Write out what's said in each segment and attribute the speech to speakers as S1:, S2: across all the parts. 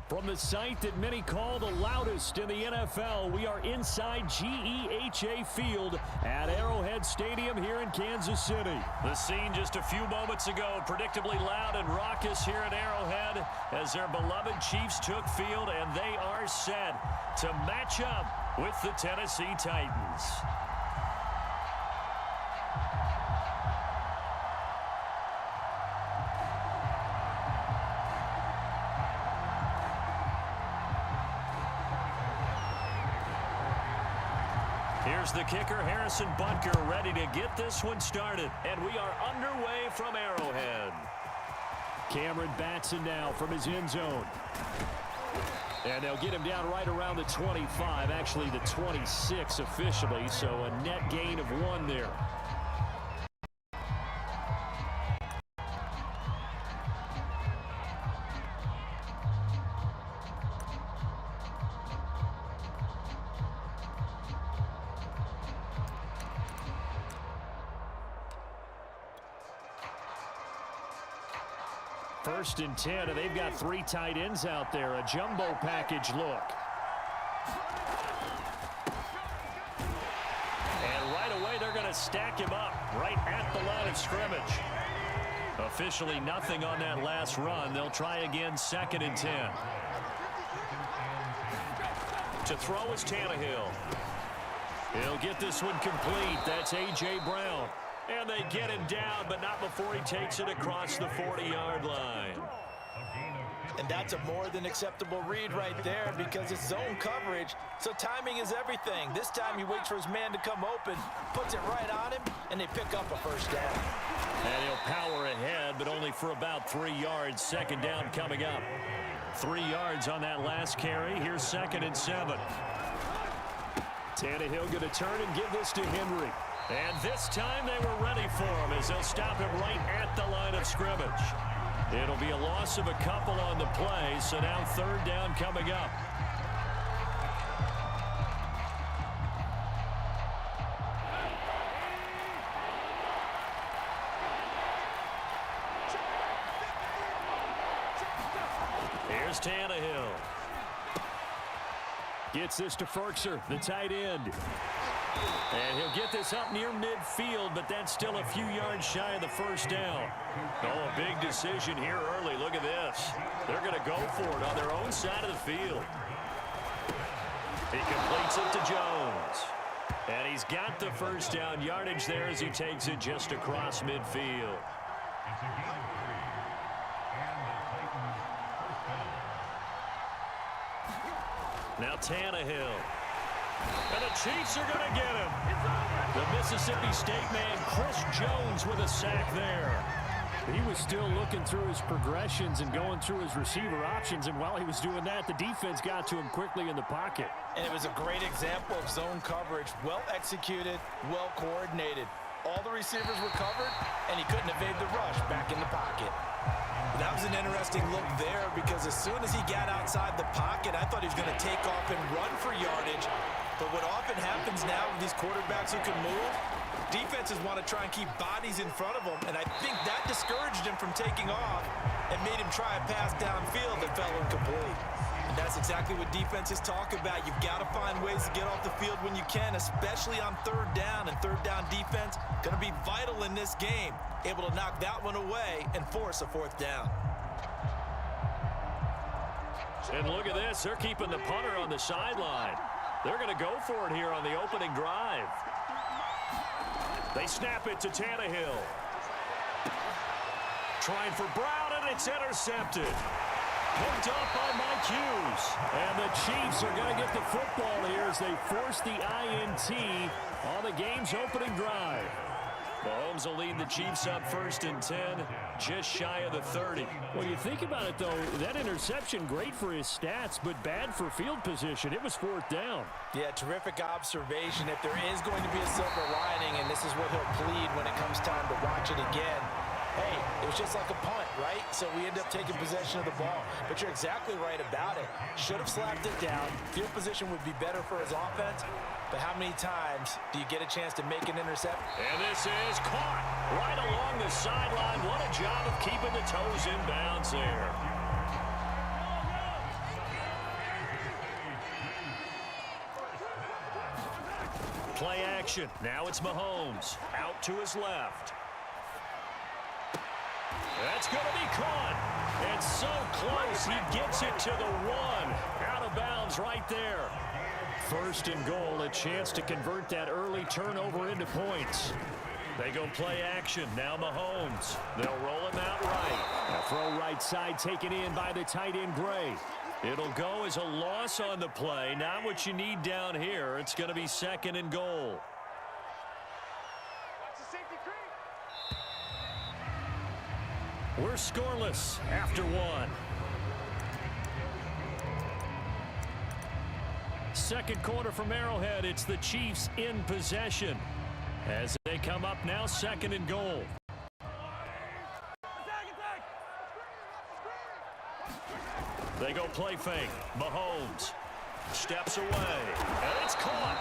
S1: From the site that many call the loudest in the NFL, we are inside GEHA Field at Arrowhead Stadium here in Kansas City. The scene just a few moments ago, predictably loud and raucous here at Arrowhead as their beloved Chiefs took field, and they are set to match up with the Tennessee Titans. Here's the kicker, Harrison Butker, ready to get this one started. And we are underway from Arrowhead. Cameron Batson now from his end zone. And they'll get him down right around the 25, actually the 26 officially, so a net gain of 1 there. First and 10, and they've got 3 tight ends out there. A jumbo package look. And right away, they're going to stack him up right at the line of scrimmage. Officially nothing on that last run. They'll try again, 2nd and 10. To throw is Tannehill. He'll get this one complete. That's A.J. Brown. And they get him down, but not before he takes it across the 40-yard line.
S2: And that's a more than acceptable read right there because it's zone coverage, so timing is everything. This time he waits for his man to come open, puts it right on him, and they pick up a first down.
S1: And he'll power ahead, but only for about 3 yards. 2nd down coming up. 3 yards on that last carry. Here's 2nd and 7. Tannehill going to turn and give this to Henry. And this time they were ready for him as they'll stop him right at the line of scrimmage. It'll be a loss of a couple on the play, so now 3rd down coming up. Here's Tannehill. Gets this to Ferkser, the tight end. And he'll get this up near midfield, but that's still a few yards shy of the first down. Oh, a big decision here early. Look at this. They're going to go for it on their own side of the field. He completes it to Jones. And he's got the first down yardage there as he takes it just across midfield. Now Tannehill. And the Chiefs are going to get him. The Mississippi State man, Chris Jones, with a sack there. He was still looking through his progressions and going through his receiver options, and while he was doing that, the defense got to him quickly in the pocket.
S2: And it was a great example of zone coverage. Well executed, well coordinated. All the receivers were covered, and he couldn't evade the rush back in the pocket. That was an interesting look there because as soon as he got outside the pocket, I thought he was going to take off and run for yardage. But what often happens now with these quarterbacks who can move, defenses want to try and keep bodies in front of them, and I think that discouraged him from taking off and made him try a pass downfield that fell incomplete. And that's exactly what defenses talk about. You've got to find ways to get off the field when you can, especially on 3rd down. And 3rd down defense going to be vital in this game, able to knock that one away and force a 4th down.
S1: And look at this. They're keeping the punter on the sideline. They're going to go for it here on the opening drive. They snap it to Tannehill. Trying for Brown, and it's intercepted. Picked up by Mike Hughes. And the Chiefs are going to get the football here as they force the INT on the game's opening drive. Mahomes will lead the Chiefs up 1st and 10, just shy of the 30.
S3: Well, you think about it, though, that interception, great for his stats, but bad for field position. It was 4th down.
S2: Yeah, terrific observation. If there is going to be a silver lining, and this is what he'll plead when it comes time to watch it again, hey, it was just like a punt, right? So we end up taking possession of the ball. But you're exactly right about it. Should have slapped it down. Field position would be better for his offense. But how many times do you get a chance to make an interception?
S1: And this is caught right along the sideline. What a job of keeping the toes in bounds there. motion. Now it's Mahomes. Out to his left. That's going to be caught. And so close, he gets it to the 1. Out of bounds right there. First and goal, a chance to convert that early turnover into points. They go play action. Now Mahomes. They'll roll him out right. A throw right side taken in by the tight end Gray. It'll go as a loss on the play. Not what you need down here. It's going to be second and goal. We're scoreless after 1. Second quarter from Arrowhead. It's the Chiefs in possession as they come up now, second and goal. They go play fake. Mahomes steps away, and it's caught.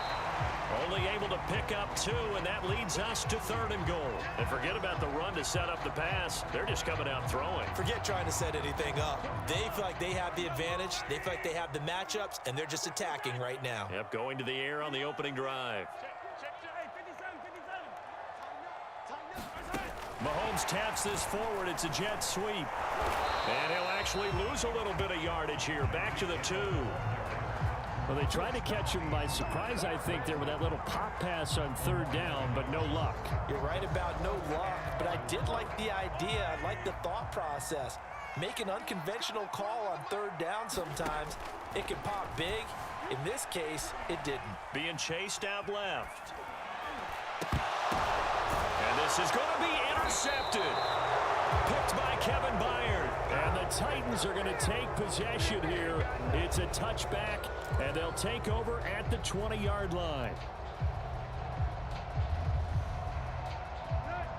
S1: Only able to pick up 2, and that leads us to third and goal. And forget about the run to set up the pass. They're just coming out throwing.
S2: Forget trying to set anything up. They feel like they have the advantage. They feel like they have the matchups, and they're just attacking right now.
S1: Yep, going to the air on the opening drive. Mahomes taps this forward. It's a jet sweep. And he'll actually lose a little bit of yardage here. Back to the 2.
S3: Well, they tried to catch him by surprise, I think, there with that little pop pass on third down, but no luck.
S2: You're right about no luck, but I did like the idea. I like the thought process. Make an unconventional call on third down sometimes. It can pop big. In this case, it didn't.
S1: Being chased out left. And this is going to be intercepted. Picked by Kevin Byard.
S3: And the Titans are going to take possession here. It's a touchback, and they'll take over at the 20-yard line.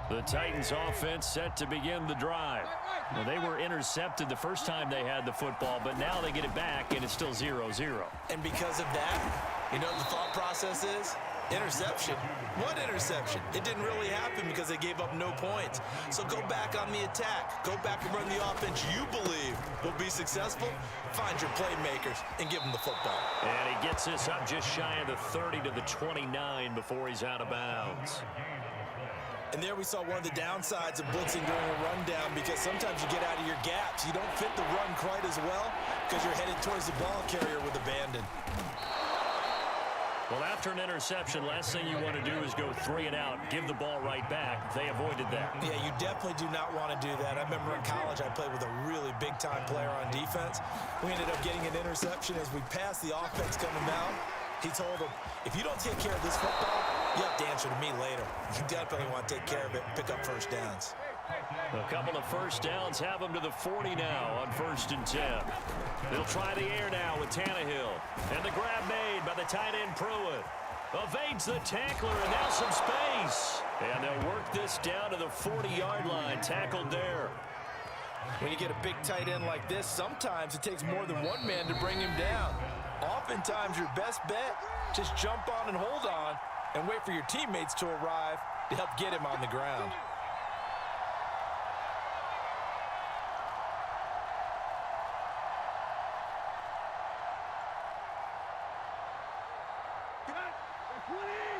S1: The Titans offense set to begin the drive. Well, they were intercepted the first time they had the football, but now they get it back, and it's still 0-0.
S2: And because of that, you know what the thought process is? Interception. What interception? It didn't really happen because they gave up no points. So go back on the attack. Go back and run the offense you believe will be successful. Find your playmakers and give them the football.
S1: And he gets this up just shy of the 30 to the 29 before he's out of bounds.
S2: And there we saw one of the downsides of blitzing during a rundown, because sometimes you get out of your gaps. You don't fit the run quite as well because you're headed towards the ball carrier with abandon.
S1: Well, after an interception, last thing you want to do is go 3 and out, give the ball right back. They avoided that.
S2: Yeah, you definitely do not want to do that. I remember in college I played with a really big-time player on defense. We ended up getting an interception as we passed the offense coming down. He told him, if you don't take care of this football, you have to answer to me later. You definitely want to take care of it and pick up first downs.
S1: A couple of first downs have them to the 40 now on 1st and 10. They'll try the air now with Tannehill. And the grab made by the tight end Pruitt. Evades the tackler, and now some space. And they'll work this down to the 40-yard line. Tackled there.
S2: When you get a big tight end like this, sometimes it takes more than one man to bring him down. Oftentimes, your best bet, just jump on and hold on and wait for your teammates to arrive to help get him on the ground.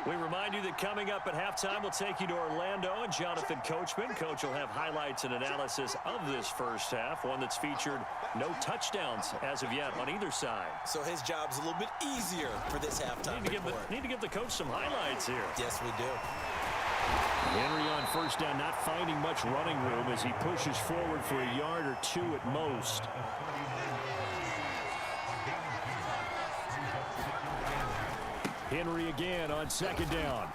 S1: We remind you that coming up at halftime, we'll take you to Orlando and Jonathan Coachman. Coach will have highlights and analysis of this first half, one that's featured no touchdowns as of yet on either side.
S2: So his job's a little bit easier for this halftime report.
S1: Need to give the coach some highlights here.
S2: Yes, we do.
S3: Henry on first down, not finding much running room as he pushes forward for a yard or 2 at most. Henry again on second down.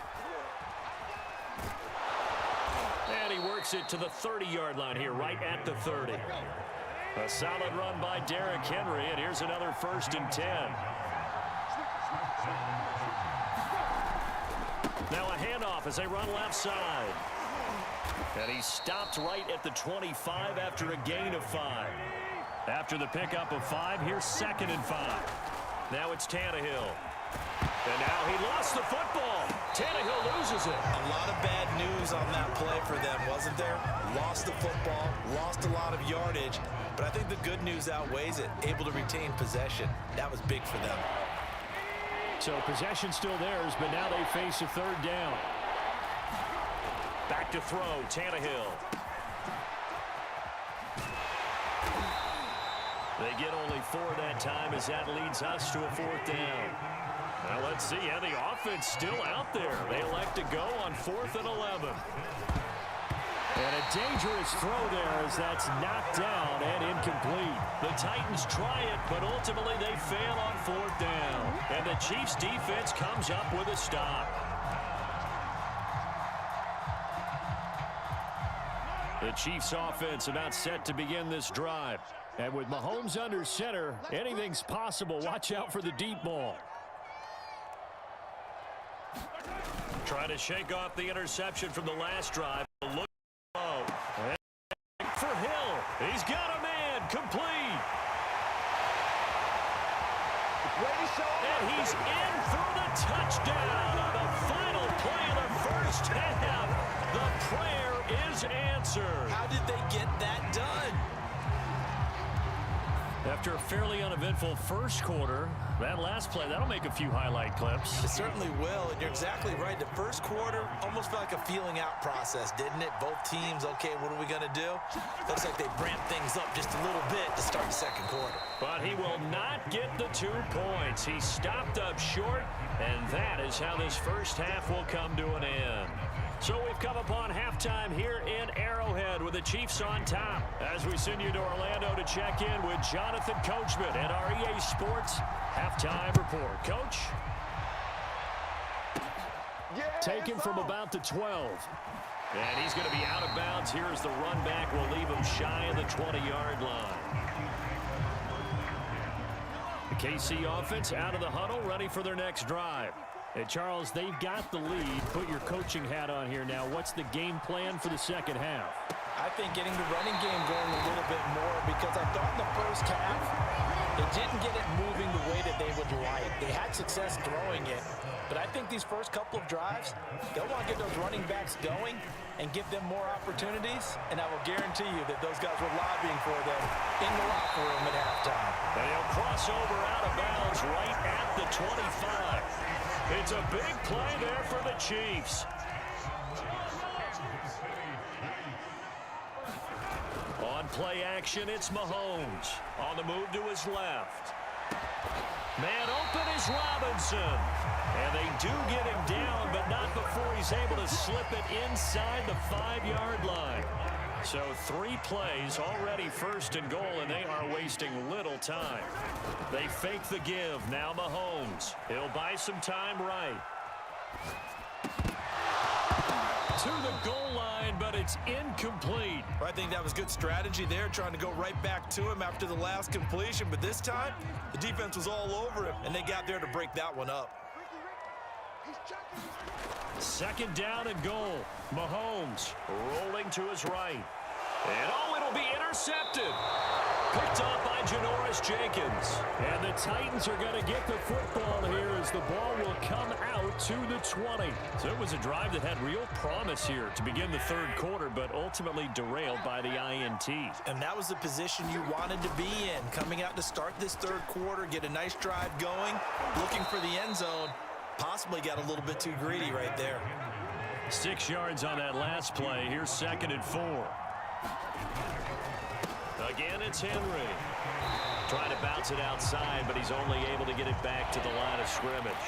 S1: And he works it to the 30-yard line here, right at the 30. A solid run by Derrick Henry, and here's another 1st and 10. Now a handoff as they run left side. And he stopped right at the 25 after a gain of 5. After the pickup of 5, here's 2nd and 5. Now it's Tannehill. And now he lost the football. Tannehill loses it.
S2: A lot of bad news on that play for them, wasn't there? Lost the football, lost a lot of yardage, but I think the good news outweighs it. Able to retain possession. That was big for them.
S3: So possession still theirs, but now they face a third down.
S1: Back to throw, Tannehill. They get only 4 that time as that leads us to a 4th down. Well, let's see how the offense still out there. They elect to go on 4th and 11.
S3: And a dangerous throw there as that's knocked down and incomplete.
S1: The Titans try it, but ultimately they fail on 4th down. And the Chiefs defense comes up with a stop. The Chiefs offense about set to begin this drive.
S3: And with Mahomes under center, anything's possible. Watch out for the deep ball.
S1: Trying to shake off the interception from the last drive. Look low. For Hill. He's got a man. Complete. And he's in for the touchdown on the final play of the first half. The prayer is answered.
S2: How did they get that done?
S3: After a fairly uneventful first quarter, that last play, that'll make a few highlight clips.
S2: It certainly will, and you're exactly right. The first quarter almost felt like a feeling out process, didn't it? Both teams, okay, what are we going to do? Looks like they ramped things up just a little bit to start the second quarter.
S1: But he will not get the 2 points. He stopped up short, and that is how this first half will come to an end. So we've come upon halftime here in Arrowhead with the Chiefs on top. As we send you to Orlando to check in with Jonathan Coachman at our EA Sports Halftime Report. Coach?
S3: Taken from about the 12.
S1: And he's going to be out of bounds. Here's the run back. We'll leave him shy of the 20-yard line. The KC offense out of the huddle, ready for their next drive. Hey, Charles, they've got the lead. Put your coaching hat on here now. What's the game plan for the second half?
S2: I think getting the running game going a little bit more, because I thought in the first half they didn't get it moving the way that they would like. They had success throwing it, but I think these first couple of drives, they'll want to get those running backs going and give them more opportunities, and I will guarantee you that those guys were lobbying for them in the locker room at halftime.
S1: And he'll cross over out of bounds right at the 25. It's a big play there for the Chiefs. On play action, it's Mahomes. On the move to his left. Man open is Robinson. And they do get him down, but not before he's able to slip it inside the 5-yard line. So 3 plays already 1st and goal, and they are wasting little time. They fake the give. Now Mahomes. He'll buy some time right. To the goal line, but it's incomplete.
S2: I think that was good strategy there, trying to go right back to him after the last completion. But this time, the defense was all over him, and they got there to break that one up.
S1: 2nd down and goal. Mahomes rolling to his right. And it'll be intercepted. Picked up by Janoris Jenkins.
S3: And the Titans are going to get the football here as the ball will come out to the 20.
S1: So it was a drive that had real promise here to begin the 3rd quarter, but ultimately derailed by the INT.
S2: And that was the position you wanted to be in, coming out to start this 3rd quarter, get a nice drive going, looking for the end zone. Possibly got a little bit too greedy right there.
S1: 6 yards on that last play. Here's 2nd and 4. Again, it's Henry. Trying to bounce it outside, but he's only able to get it back to the line of scrimmage.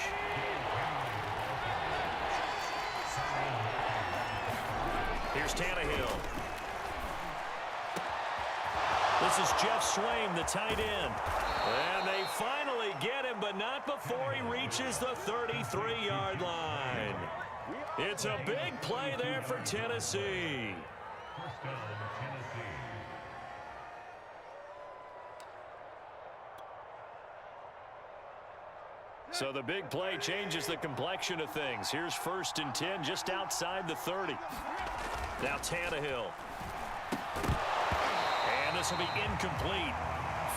S1: Here's Tannehill. This is Jeff Swaim, the tight end. And they finally get him, but not before he reaches the 33-yard line. It's a big play there for Tennessee. So the big play changes the complexion of things. Here's 1st and 10 just outside the 30. Now Tannehill. And this will be incomplete.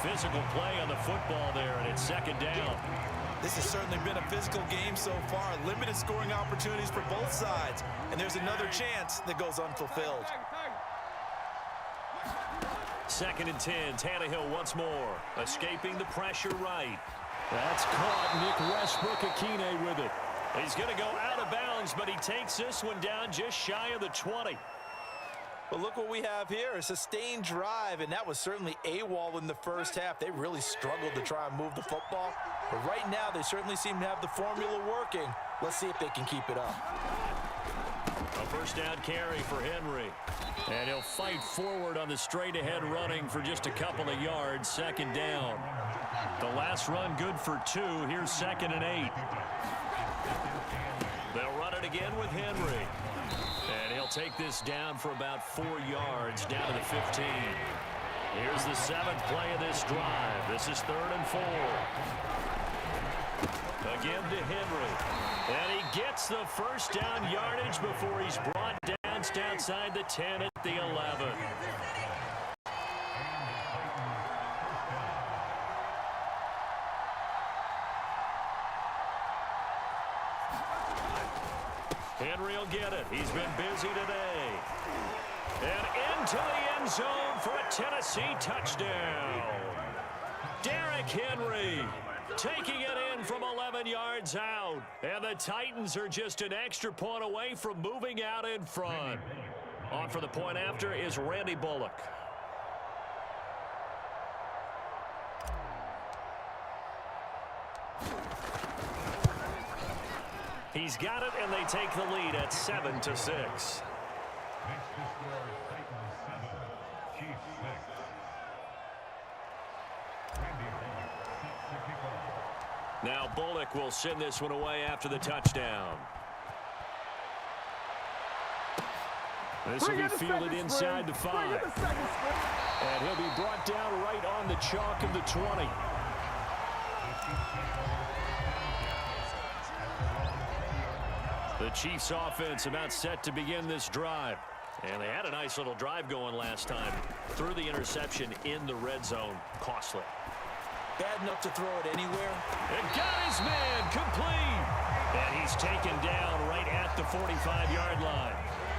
S1: Physical play on the football there, and it's 2nd down.
S2: This has certainly been a physical game so far. Limited scoring opportunities for both sides. And there's another chance that goes unfulfilled.
S1: 2nd and 10. Tannehill once more. Escaping the pressure right.
S3: That's caught. Nick Westbrook-Akine with it.
S1: He's going to go out of bounds, but he takes this one down just shy of the 20.
S2: But look what we have here, a sustained drive, and that was certainly AWOL in the first half. They really struggled to try and move the football. But right now, they certainly seem to have the formula working. Let's see if they can keep it up.
S1: A first down carry for Henry.
S3: And he'll fight forward on the straight-ahead running for just a couple of yards. Second down.
S1: The last run good for 2. Here's 2nd and 8. They'll run it again with Henry. And he'll take this down for about 4 yards, down to the 15. Here's the 7th play of this drive. This is 3rd and 4. Again to Henry. And he gets the first down yardage before he's brought down just outside the 10 at the 11. Henry will get it. He's been busy today. And into the end zone for a Tennessee touchdown. Derrick Henry taking it in from 11 yards out. And the Titans are just an extra point away from moving out in front. On for the point after is Randy Bullock. He's got it, and they take the lead at 7-6. Now Bullock will send this one away after the touchdown. This will be fielded inside the 5. And he'll be brought down right on the chalk of the 20. The Chiefs offense about set to begin this drive. And they had a nice little drive going last time. Threw the interception in the red zone. Costly.
S2: Bad enough to throw it anywhere.
S1: And got his man complete. And he's taken down right at the 45-yard line.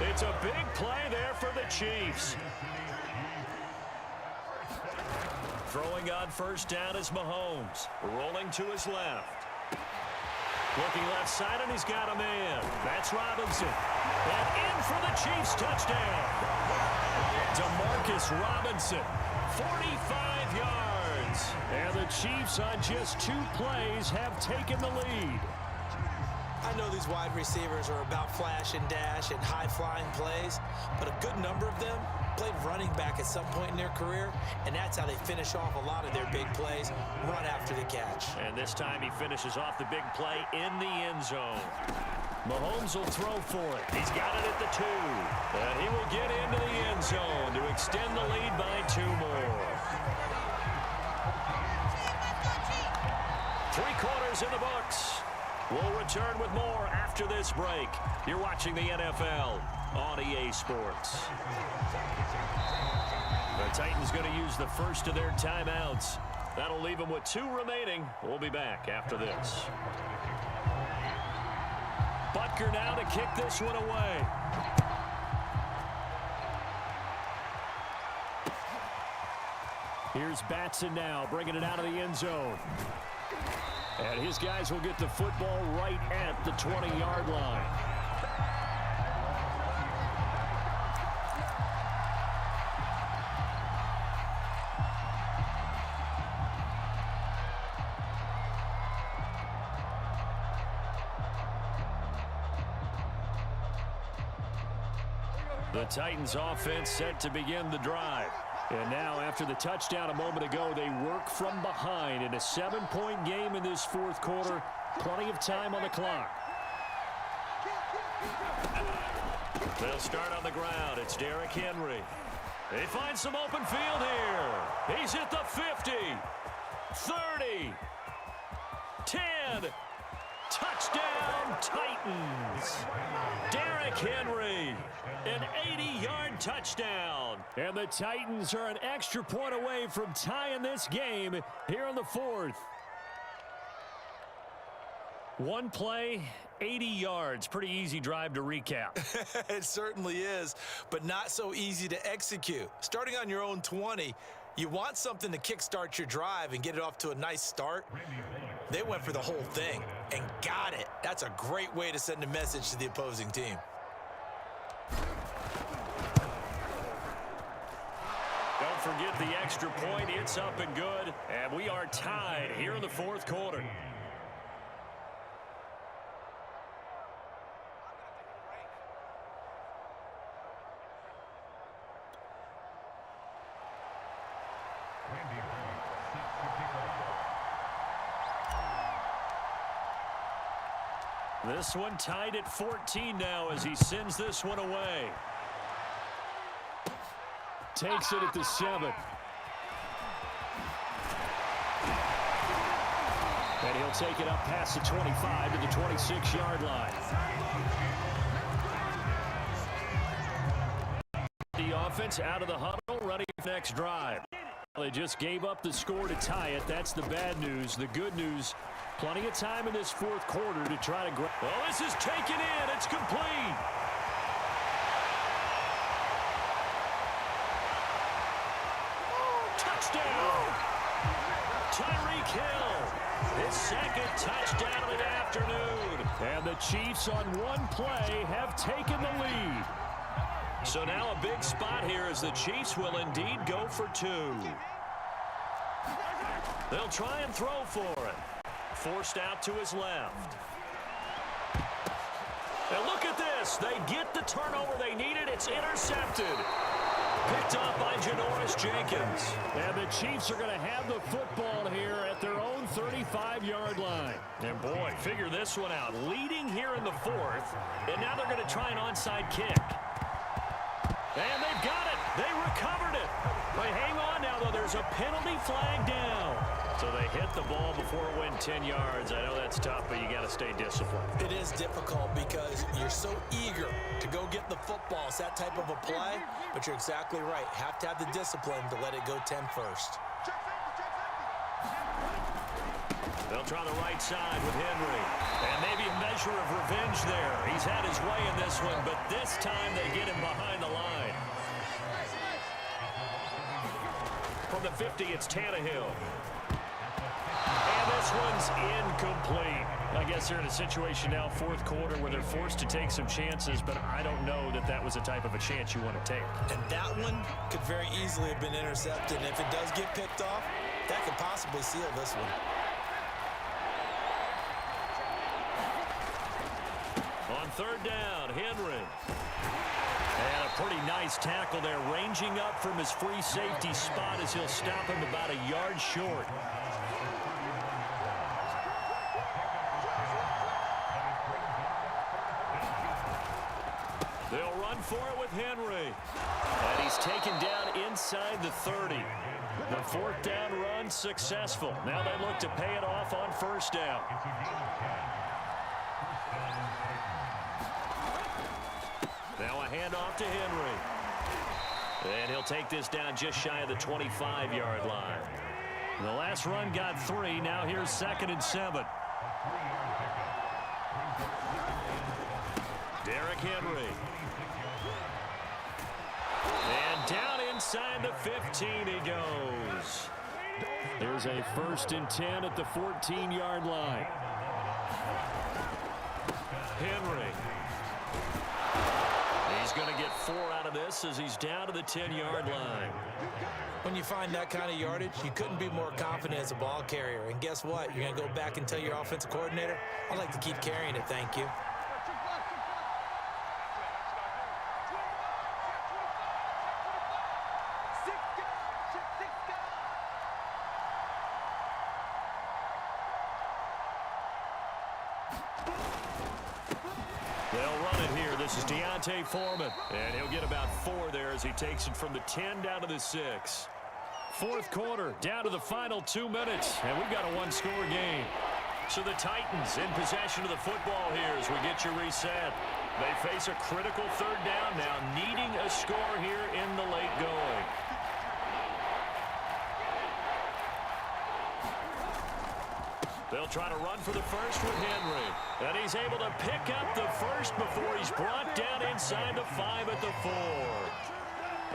S1: It's a big play there for the Chiefs. Throwing on first down is Mahomes. Rolling to his left. Looking left side, and he's got a man. That's Robinson. And in for the Chiefs touchdown. DeMarcus Robinson, 45 yards. And the Chiefs on just 2 plays have taken the lead.
S2: I know these wide receivers are about flash and dash and high-flying plays, but a good number of them played running back at some point in their career, and that's how they finish off a lot of their big plays, run after the catch.
S1: And this time he finishes off the big play in the end zone. Mahomes will throw for it. He's got it at the 2. And he will get into the end zone to extend the lead by 2 more. 3 quarters in the books. We'll return with more after this break. You're watching the NFL on EA Sports. The Titans going to use the first of their timeouts. That'll leave them with 2 remaining. We'll be back after this. Butker now to kick this one away. Here's Batson now, bringing it out of the end zone. And his guys will get the football right at the 20-yard line. The Titans offense set to begin the drive. And now, after the touchdown a moment ago, they work from behind in a 7-point game in this 4th quarter. Plenty of time on the clock. They'll start on the ground. It's Derrick Henry. They find some open field here. He's at the 50, 30, 10. Touchdown, Titans. Derrick Henry, an 80-yard touchdown. And the Titans are an extra point away from tying this game here in the 4th. 1 play, 80 yards. Pretty easy drive to recap.
S2: It certainly is, but not so easy to execute. Starting on your own 20, you want something to kickstart your drive and get it off to a nice start. They went for the whole thing and got it. That's a great way to send a message to the opposing team.
S1: Don't forget the extra point. It's up and good. And we are tied here in the fourth quarter. This one tied at 14 now as he sends this one away.
S3: Takes it at the 7. And he'll take it up past the 25 to the 26-yard line. The offense out of the huddle, running next drive. They just gave up the score to tie it. That's the bad news. The good news, plenty of time in this fourth quarter to try to grab.
S1: Well, this is taken in. It's complete. Touchdown. Tyreek Hill. His second touchdown of the afternoon.
S3: And the Chiefs on one play have taken the lead.
S1: So now a big spot here as the Chiefs will indeed go for 2. They'll try and throw for it. Forced out to his left. And look at this. They get the turnover they needed. It's intercepted. Picked up by Janoris Jenkins.
S3: And the Chiefs are going to have the football here at their own 35-yard line.
S1: And boy, figure this one out. Leading here in the fourth. And now they're going to try an onside kick. And they've got it. They recovered it. But hang on now, though. There's a penalty flag down. So they hit the ball before it went 10 yards. I know that's tough, but you got to stay disciplined.
S2: It is difficult because you're so eager to go get the football. It's that type of a play, but you're exactly right. Have to have the discipline to let it go 10 first.
S1: They'll try the right side with Henry. And maybe a measure of revenge there. He's had his way in this one, but this time they get him behind the line. From the 50, it's Tannehill. And this one's incomplete. I guess they're in a situation now, fourth quarter, where they're forced to take some chances, but I don't know that that was the type of a chance you want to take.
S2: And that one could very easily have been intercepted. And if it does get picked off, that could possibly seal this one.
S1: On third down, Henry. And a pretty nice tackle there, ranging up from his free safety spot as he'll stop him about a yard short. They'll run for it with Henry. And he's taken down inside the 30. The fourth down run successful. Now they look to pay it off on first down. Now a handoff to Henry. And he'll take this down just shy of the 25-yard line. The last run got 3. Now here's 2nd and 7. Derrick Henry. And down inside the 15 he goes.
S3: There's a 1st and 10 at the 14-yard line.
S1: Henry. He's going to get 4 out of this as he's down to the 10-yard line.
S2: When you find that kind of yardage, you couldn't be more confident as a ball carrier. And guess what? You're going to go back and tell your offensive coordinator, I'd like to keep carrying it, thank you.
S1: Foreman, and he'll get about 4 there as he takes it from the 10 down to the 6. Fourth quarter, down to the final 2 minutes, and we've got a one-score game. So the Titans in possession of the football here as we get you reset. They face a critical third down now, needing a score here in the late going. They'll try to run for the first with Henry. And he's able to pick up the first before he's brought down inside the 5 at the 4.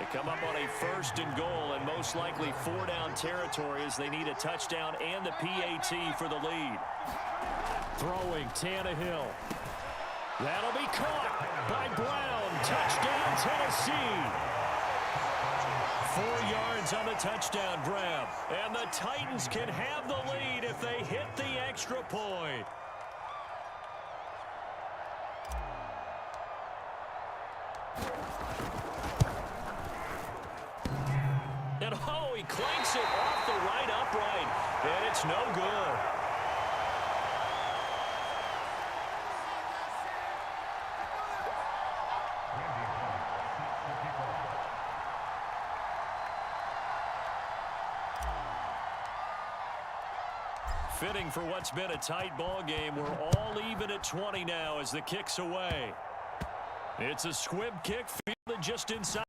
S3: They come up on a 1st and goal and most likely 4-down territory as they need a touchdown and the PAT for the lead. Throwing Tannehill. That'll be caught by Brown. Touchdown, Tennessee. 4 yards on the touchdown grab. And the Titans can have the lead if they hit the extra point. And oh, he clanks it off the right upright. And it's no good. Fitting for what's been a tight ball game. We're all even at 20 now as the kick's away. It's a squib kick, fielded just inside.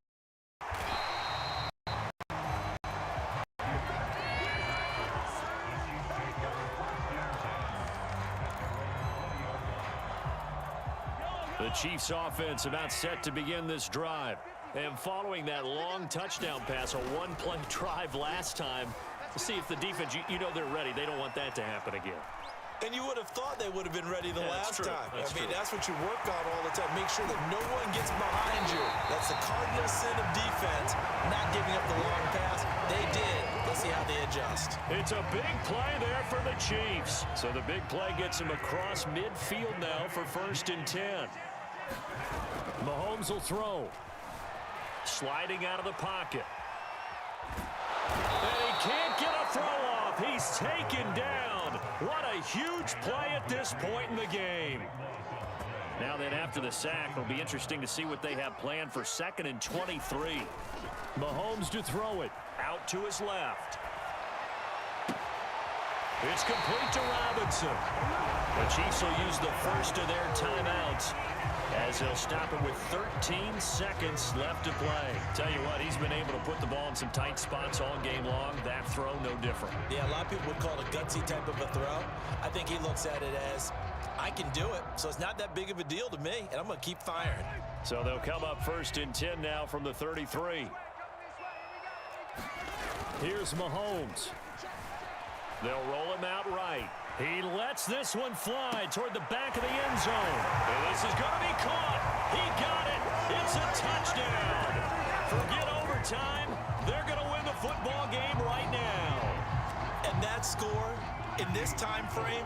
S3: The Chiefs offense about set to begin this drive. And following that long touchdown pass, a one-play drive last time, to see if the defense, you know they're ready. They don't want that to happen again.
S2: And you would have thought they would have been ready the last time.
S3: That's
S2: what you work on all the time. Make sure that no one gets behind you. That's the cardinal sin of defense, not giving up the long pass. They did. Let's see how they adjust.
S3: It's a big play there for the Chiefs. So the big play gets them across midfield now for 1st and 10. Mahomes will throw. Sliding out of the pocket. And he can't get a throw off. He's taken down. What a huge play at this point in the game. Now then, after the sack, it'll be interesting to see what they have planned for 2nd and 23. Mahomes to throw it. Out to his left. It's complete to Robinson. The Chiefs will use the first of their timeouts as they'll stop it with 13 seconds left to play. Tell you what, he's been able to put the ball in some tight spots all game long. That throw, no different.
S2: Yeah, a lot of people would call it a gutsy type of a throw. I think he looks at it as, I can do it, so it's not that big of a deal to me, and I'm going to keep firing.
S3: So they'll come up 1st and 10 now from the 33. Here's Mahomes. They'll roll him out right. He lets this one fly toward the back of the end zone. And this is going to be caught. He got it. It's a touchdown. Forget overtime. They're going to win the football game right now.
S2: And that score in this time frame,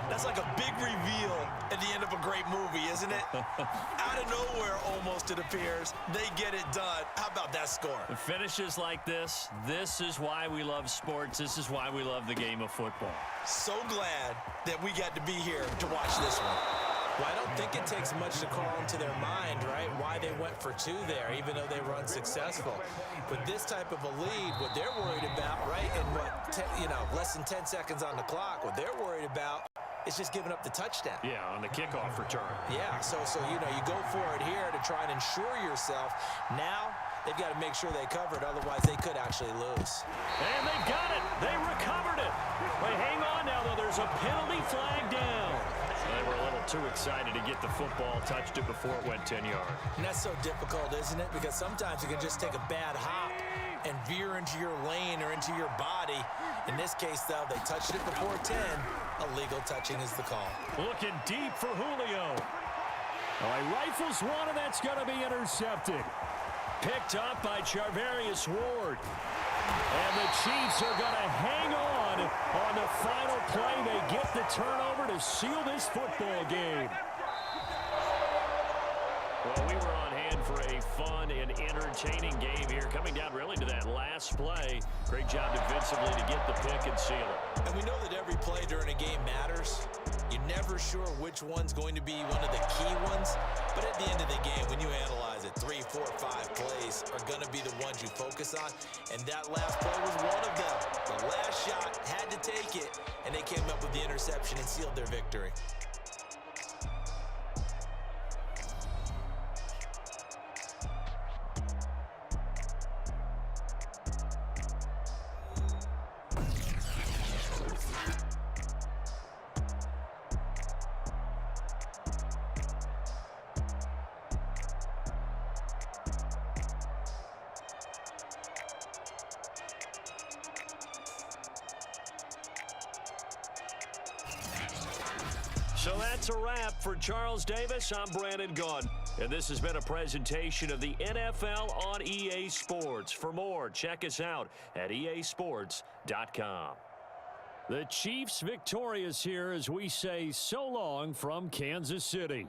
S2: that's like a big reveal at the end of a great movie, isn't it? Out of nowhere, almost, it appears. They get it done. How about that score?
S3: The finishes like this is why we love sports. This is why we love the game of football.
S2: So glad that we got to be here to watch this one. Well, I don't think it takes much to call into their mind, right, why they went for 2 there, even though they were unsuccessful. With this type of a lead, what they're worried about, right, and less than 10 seconds on the clock, what they're worried about is just giving up the touchdown.
S3: Yeah, on the kickoff return.
S2: Yeah, so you go for it here to try and ensure yourself. Now they've got to make sure they cover it, otherwise they could actually lose.
S3: And they got it. They recovered it. But hang on now, though. There's a penalty flag down. They were a little too excited to get the football, touched it before it went 10 yards.
S2: And that's so difficult, isn't it? Because sometimes you can just take a bad hop and veer into your lane or into your body. In this case, though, they touched it before 10. Illegal touching is the call.
S3: Looking deep for Julio. Oh, he rifles one, and that's going to be intercepted. Picked up by Charvarius Ward. And the Chiefs are going to hang on the final play. They get the turnover to seal this football game. Well, we were on hand for a fun and entertaining game here, coming down really to that last play. Great job defensively to get the pick and seal it.
S2: And we know that every play during a game matters. You're never sure which one's going to be one of the key ones. But at the end of the game, when you analyze it, 3, 4, 5 plays are going to be the ones you focus on. And that last play was one of them. The last shot had to take it, and they came up with the interception and sealed their victory.
S3: So that's a wrap for Charles Davis. I'm Brandon Gaudin, and this has been a presentation of the NFL on EA Sports. For more, check us out at easports.com. The Chiefs victorious here as we say so long from Kansas City.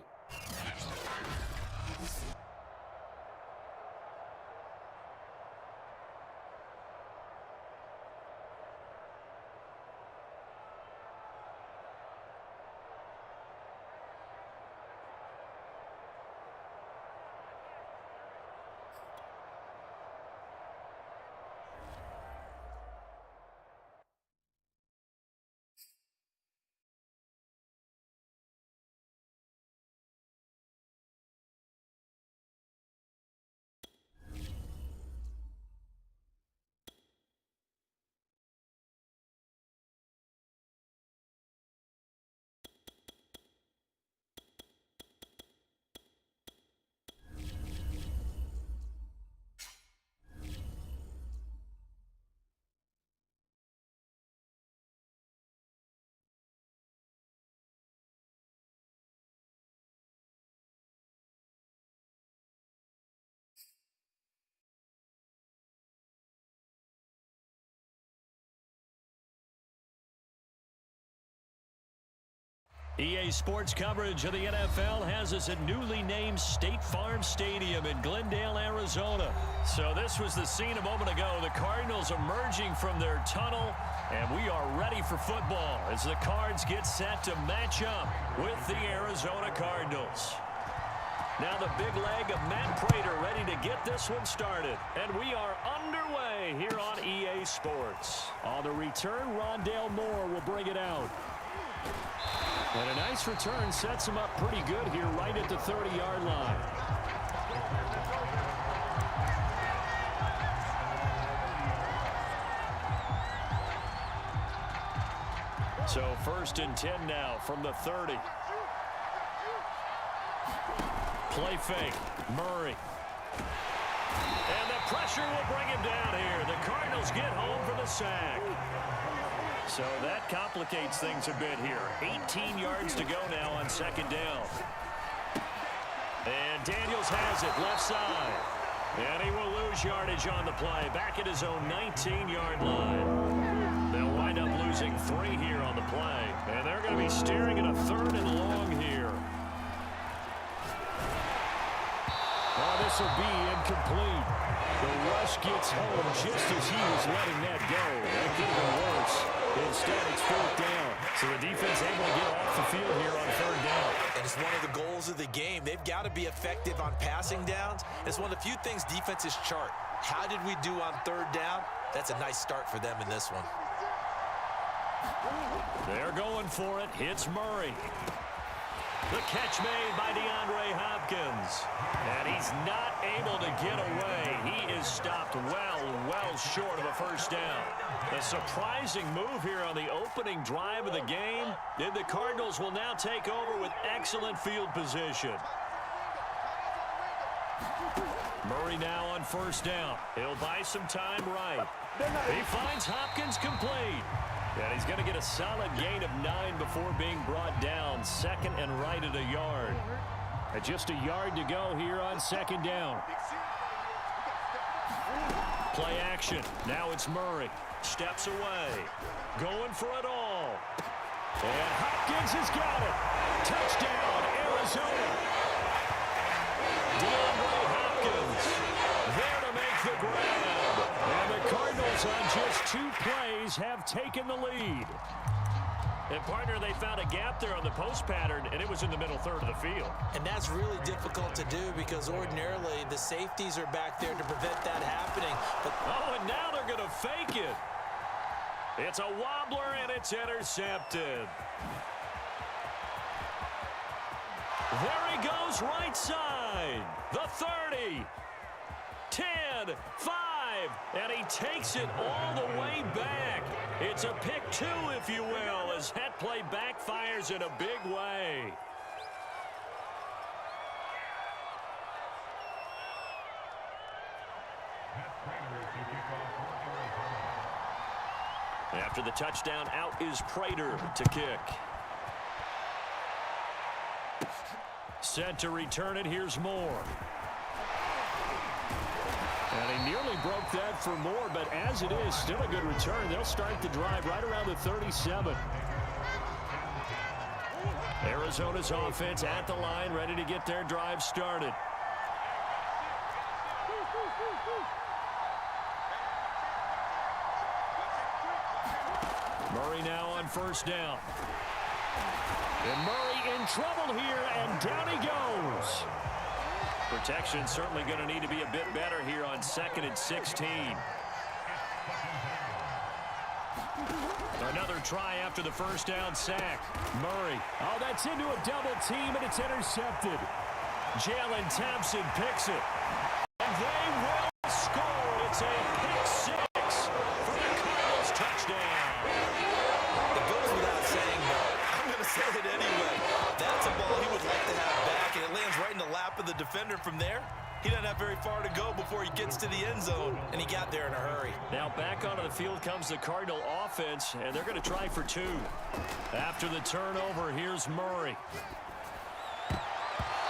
S3: EA Sports coverage of the NFL has us at newly named State Farm Stadium in Glendale, Arizona. So this was the scene a moment ago. The Cardinals emerging from their tunnel, and we are ready for football as the Cards get set to match up with the Arizona Cardinals. Now the big leg of Matt Prater ready to get this one started. And we are underway here on EA Sports. On the return, Rondale Moore will bring it out. And a nice return sets him up pretty good here right at the 30-yard line. So 1st and 10 now from the 30. Play fake. Murray. And the pressure will bring him down here. The Cardinals get home for the sack. So that complicates things a bit here. 18 yards to go now on 2nd down. And Daniels has it left side. And he will lose yardage on the play. Back at his own 19-yard line. They'll wind up losing 3 here on the play. And they're going to be steering at a 3rd and long here. Oh, this will be incomplete. The rush gets home just as he was letting that go. That could have been worse. Instead, it's 4th down. So the defense able to get off the field here on 3rd down.
S2: And it's one of the goals of the game. They've got to be effective on passing downs. It's one of the few things defenses chart. How did we do on 3rd down? That's a nice start for them in this one.
S3: They're going for it. Hits Murray. The catch made by DeAndre Hopkins. And he's not able to get away. He is stopped well short of a 1st down. A surprising move here on the opening drive of the game. And the Cardinals will now take over with excellent field position. Murray now on 1st down. He'll buy some time right. He finds Hopkins complete. And he's going to get a solid gain of 9 before being brought down. 2nd and right at a yard. And just a yard to go here on 2nd down. Play action. Now it's Murray. Steps away. Going for it all. And Hopkins has got it. Touchdown, Arizona. DeAndre Hopkins there to make the grab. And the Cardinals on just 2 plays have taken the lead. And, partner, they found a gap there on the post pattern, and it was in the middle 3rd of the field.
S2: And that's really difficult to do because ordinarily the safeties are back there to prevent that happening. But
S3: oh, and now they're going to fake it. It's a wobbler, and it's intercepted. There he goes right side. The 30. 10, 5, and he takes it all the way back. It's a pick 2, if you will, as that play backfires in a big way. After the touchdown, out is Prater to kick. Set to return it. Here's Moore. And he nearly broke that for Moore, but as it is, still a good return. They'll start the drive right around the 37. Arizona's offense at the line, ready to get their drive started. Murray now on first down. And Murray in trouble here, and down he goes. Protection certainly going to need to be a bit better here on 2nd and 16. Another try after the first down sack. Murray. Oh, that's into a double team, and it's intercepted. Jalen Thompson picks it. And they will score. It's a pick six for the Cardinals touchdown.
S2: It goes without saying, but I'm going to say it anyway. That's a ball he would like to have back, and it lands right in the lap of the defender from there. He doesn't have very far to go before he gets to the end zone, and he got there in a hurry.
S3: Now back onto the field comes the Cardinal offense, and they're going to try for two. After the turnover, here's Murray.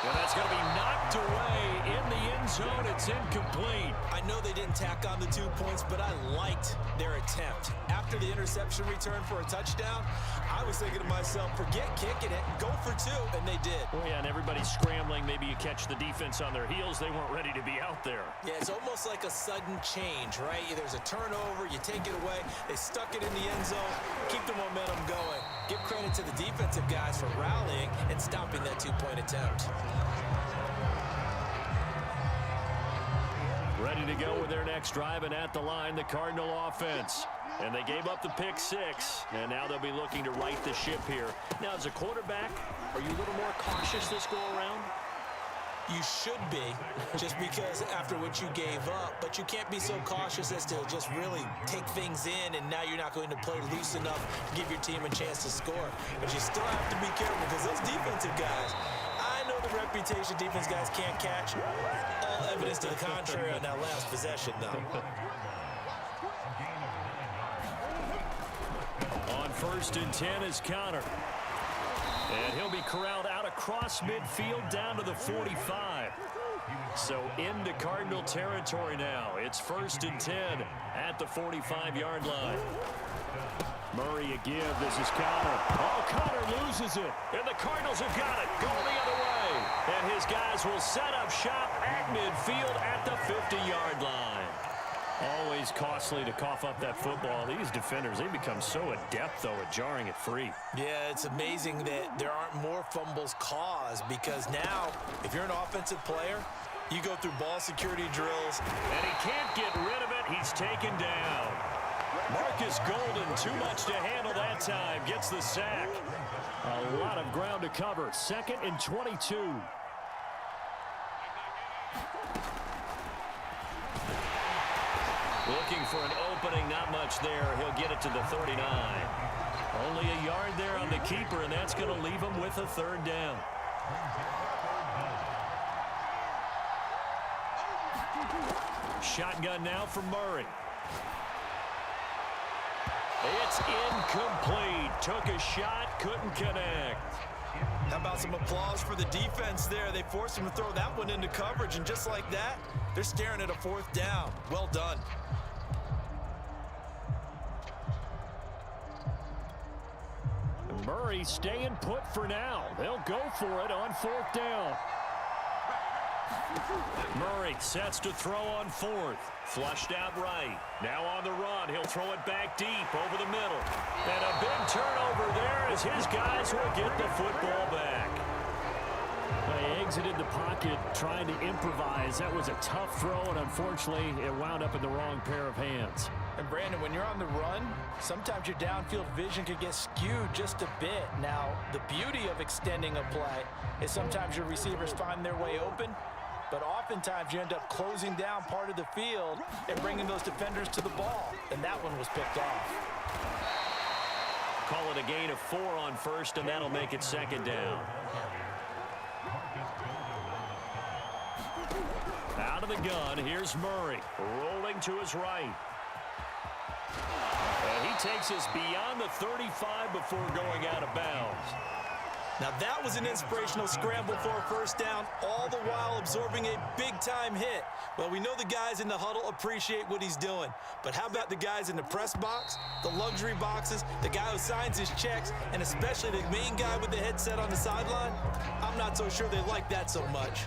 S3: And that's going to be knocked away in the end zone. It's incomplete.
S2: I know they didn't tack on the 2 points, but I liked their attempt. After the interception return for a touchdown, I was thinking to myself, forget kicking it, go for two, and they did.
S3: Oh, yeah, and everybody's scrambling. Maybe you catch the defense on their heels. They weren't ready to be out there.
S2: Yeah, it's almost like a sudden change, right? There's a turnover, you take it away, they stuck it in the end zone, keep the momentum going. Give credit to the defensive guys for rallying and stopping that 2-point attempt.
S3: Ready to go with their next drive, and at the line, the Cardinal offense. And they gave up the pick six, and now they'll be looking to right the ship here. Now, as a quarterback, are you a little more cautious this go-around?
S2: You should be, just because after what you gave up, but you can't be so cautious as to just really take things in, and now you're not going to play loose enough to give your team a chance to score. But you still have to be careful, because those defensive guys, I know the reputation defense guys can't catch. All evidence to the contrary on that last possession, though.
S3: On 1st and 10 is Connor. And he'll be corralled out across midfield down to the 45. So into Cardinal territory now. It's 1st and 10 at the 45-yard line. Murray a give. This is Connor. Oh, Connor loses it. And the Cardinals have got it. Going the other way. And his guys will set up shop at midfield at the 50-yard line. Always costly to cough up that football. These defenders, they become so adept, though, at jarring it free.
S2: Yeah, it's amazing that there aren't more fumbles caused, because now, if you're an offensive player, you go through ball security drills.
S3: And he can't get rid of it. He's taken down. Marcus Golden, too much to handle that time. Gets the sack. A lot of ground to cover. 2nd and 22. Looking for an opening, not much there. He'll get it to the 39. Only a yard there on the keeper, and that's going to leave him with a 3rd down. Shotgun now from Murray. It's incomplete. Took a shot, couldn't connect.
S2: How about some applause for the defense there? They forced him to throw that one into coverage, and just like that, they're staring at a 4th down. Well done.
S3: Murray staying put for now. They'll go for it on 4th down. Murray sets to throw on 4th. Flushed out right. Now on the run. He'll throw it back deep over the middle. And a big turnover there as his guys will get the football back. They exited the pocket trying to improvise. That was a tough throw, and unfortunately, it wound up in the wrong pair of hands.
S2: And Brandon, when you're on the run, sometimes your downfield vision could get skewed just a bit. Now, the beauty of extending a play is sometimes your receivers find their way open, but oftentimes you end up closing down part of the field and bringing those defenders to the ball. And that one was picked off.
S3: Call it a gain of 4 on 1st, and that'll make it 2nd down. Out of the gun, here's Murray, rolling to his right. And he takes us beyond the 35 before going out of bounds.
S2: Now that was an inspirational scramble for a first down, all the while absorbing a big-time hit. Well, we know the guys in the huddle appreciate what he's doing. But how about the guys in the press box, the luxury boxes, the guy who signs his checks, and especially the main guy with the headset on the sideline? I'm not so sure they like that so much.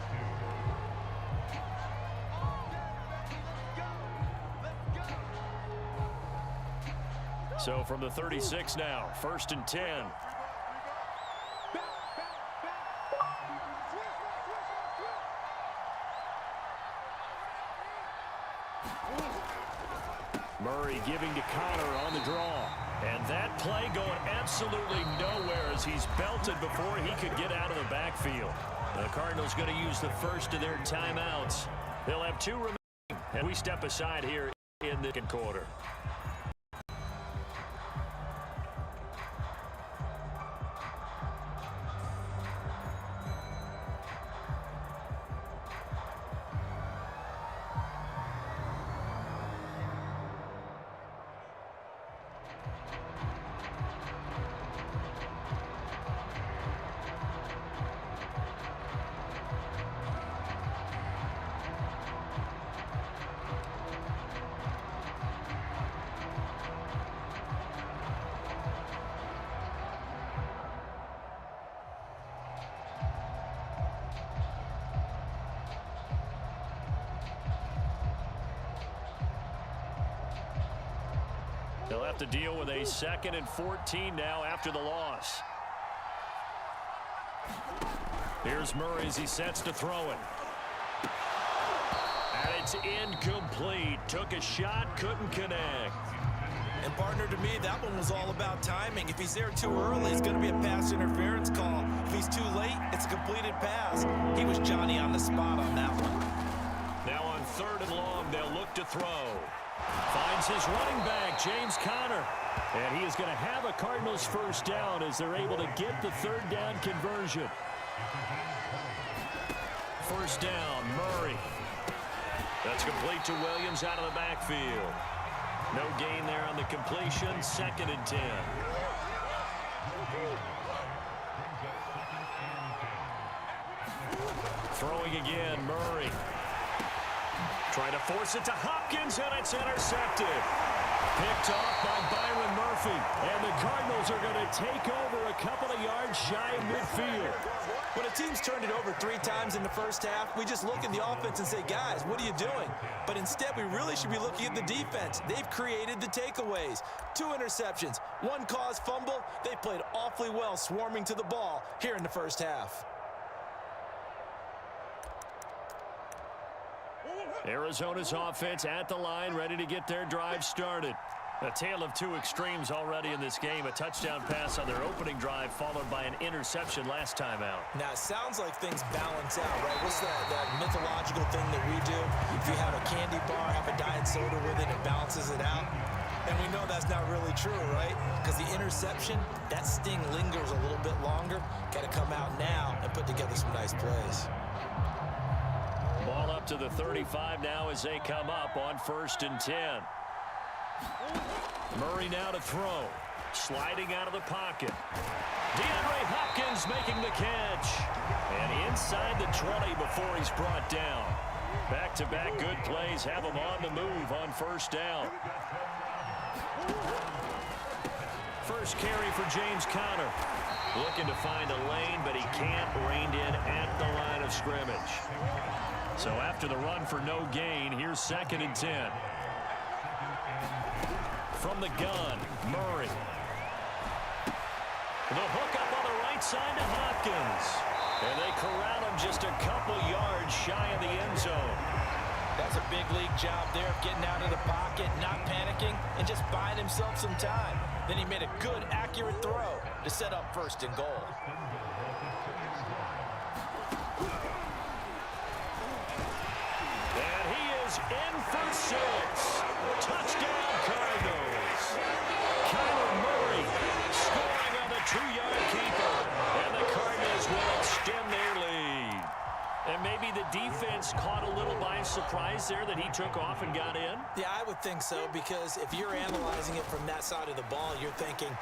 S3: So from the 36 now, 1st and 10. Murray giving to Connor on the draw. And that play going absolutely nowhere as he's belted before he could get out of the backfield. The Cardinals going to use the first of their timeouts. They'll have 2 remaining. And we step aside here in the second quarter. They'll have to deal with a 2nd and 14 now after the loss. Here's Murray as he sets to throw it. And it's incomplete. Took a shot, couldn't connect.
S2: And partner, to me, that one was all about timing. If he's there too early, it's going to be a pass interference call. If he's too late, it's a completed pass. He was Johnny on the spot on that one.
S3: Now on 3rd and long, they'll look to throw. Finds his running back, James Conner. And he is going to have a Cardinals first down as they're able to get the 3rd down conversion. First down, Murray. That's complete to Williams out of the backfield. No gain there on the completion. 2nd and 10. Throwing again, Murray. Trying to force it to Hopkins, and it's intercepted. Picked off by Byron Murphy. And the Cardinals are going to take over a couple of yards shy of midfield.
S2: When a team's turned it over 3 times in the first half, we just look at the offense and say, guys, what are you doing? But instead, we really should be looking at the defense. They've created the takeaways. 2 interceptions, 1 caused fumble. They played awfully well swarming to the ball here in the first half.
S3: Arizona's offense at the line, ready to get their drive started. A tale of 2 extremes already in this game. A touchdown pass on their opening drive, followed by an interception last time out.
S2: Now, it sounds like things balance out, right? What's that mythological thing that we do? If you have a candy bar, have a diet soda with it, it balances it out. And we know that's not really true, right? Because the interception, that sting lingers a little bit longer. Got to come out now and put together some nice plays.
S3: Ball up to the 35 now as they come up on 1st and 10. Murray now to throw. Sliding out of the pocket. DeAndre Hopkins making the catch. And inside the 20 before he's brought down. Back-to-back good plays have him on the move on 1st down. First carry for James Conner. Looking to find a lane, but he can't. Reined in at the line of scrimmage. So after the run for no gain, here's 2nd and 10. From the gun, Murray. The hook up on the right side to Hopkins. And they corral him just a couple yards shy of the end zone.
S2: That's a big league job there of getting out of the pocket, not panicking, and just buying himself some time. Then he made a good, accurate throw to set up 1st and goal.
S3: And he is in for 6. Touchdown, Cardinals. Kyler Murray scoring on the 2-yard keeper. And the Cardinals will extend their lead. And maybe the defense caught a little by surprise there that he took off and got in?
S2: Yeah, I would think so, because if you're analyzing it from that side of the ball, you're thinking,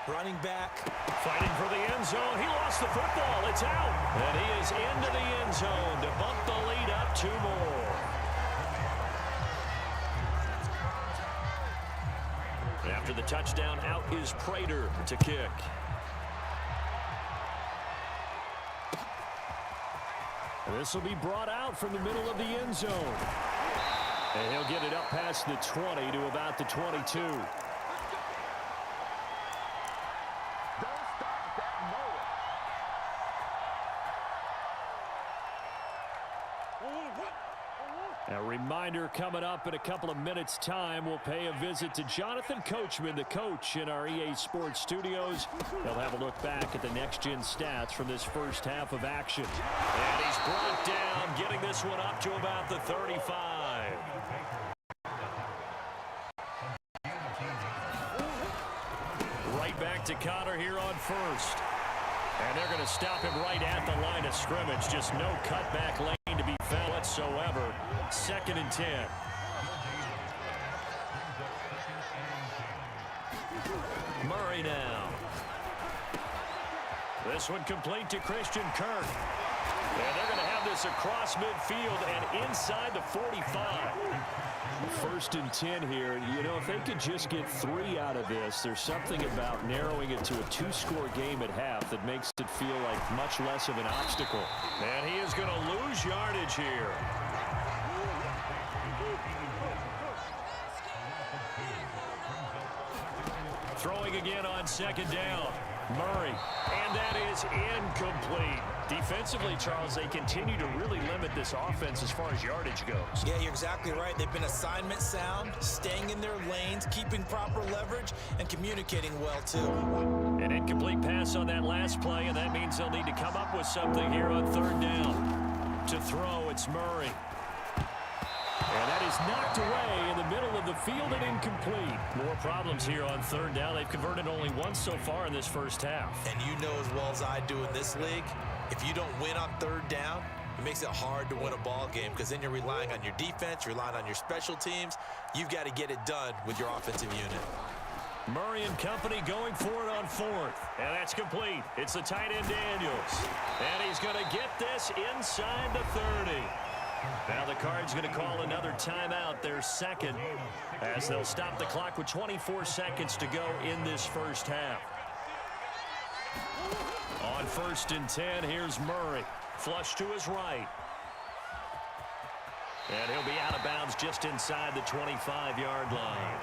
S2: Running back.
S3: Fighting for the end zone. He lost the football. It's out. And he is into the end zone to bump the lead up 2 more. After the touchdown, out is Prater to kick. This will be brought out from the middle of the end zone. And he'll get it up past the 20 to about the 22. A reminder coming up in a couple of minutes' time. We'll pay a visit to Jonathan Coachman, the coach in our EA Sports studios. He'll have a look back at the next-gen stats from this first half of action. And he's brought down, getting this one up to about the 35. Right back to Connor here on first. And they're going to stop him right at the line of scrimmage. Just no cutback lane to be found whatsoever. 2nd and 10. Murray now. This one complete to Christian Kirk. And they're going to have this across midfield and inside the 45. 1st and 10 here. You know, if they could just get 3 out of this, there's something about narrowing it to a 2-score game at half that makes it feel like much less of an obstacle. And he is going to lose yardage here. Throwing again on 2nd down. Murray. And that is incomplete. Defensively, Charles, they continue to really limit this offense as far as yardage goes.
S2: Yeah, you're exactly right. They've been assignment sound, staying in their lanes, keeping proper leverage, and communicating well, too.
S3: An incomplete pass on that last play, and that means they'll need to come up with something here on 3rd down. To throw, it's Murray. And that is knocked away in the middle of the field and incomplete. More problems here on 3rd down. They've converted only once so far in this first half.
S2: And you know as well as I do in this league, if you don't win on 3rd down, it makes it hard to win a ball game because then you're relying on your defense, you're relying on your special teams. You've got to get it done with your offensive unit.
S3: Murray and company going for it on 4th. And that's complete. It's the tight end Daniels. And he's going to get this inside the 30. Now the Cards going to call another timeout, their 2nd, as they'll stop the clock with 24 seconds to go in this first half. On 1st and 10, here's Murray. Flush to his right. And he'll be out of bounds just inside the 25-yard line.